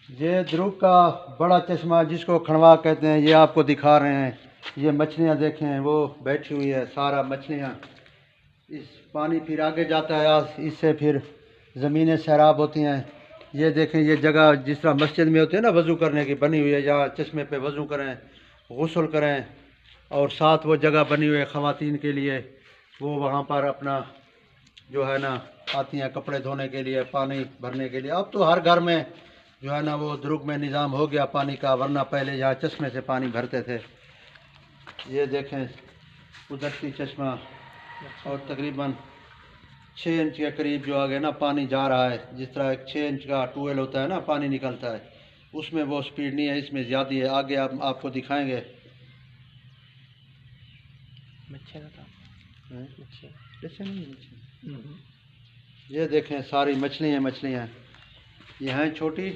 ये द्रुक का बड़ा चश्मा जिसको खड़वा कहते हैं, ये आपको दिखा रहे हैं। ये मछलियाँ देखें, वो बैठी हुई है, सारा मछलियाँ। इस पानी फिर आगे जाता है, आज इससे फिर ज़मीनें सैराब होती हैं। ये देखें, ये जगह जिस तरह मस्जिद में होती है ना वज़ू करने की, बनी हुई है, जहाँ चश्मे पे वज़ू करें, गुस्ल करें। और साथ वो जगह बनी हुई है ख़वातीन के लिए, वो वहाँ पर अपना जो है ना आती हैं कपड़े धोने के लिए, पानी भरने के लिए। अब तो हर घर में जो है ना वो द्रुक में निज़ाम हो गया पानी का, वरना पहले यहाँ चश्मे से पानी भरते थे। ये देखें कुदरती चश्मा, और तकरीबन 6 इंच के करीब जो आगे ना पानी जा रहा है। जिस तरह एक 6 इंच का ट्यूबवेल होता है ना, पानी निकलता है, उसमें वो स्पीड नहीं है, इसमें ज़्यादा है। आगे आपको दिखाएंगे। ये देखें सारी मछलियाँ, ये हैं छोटी।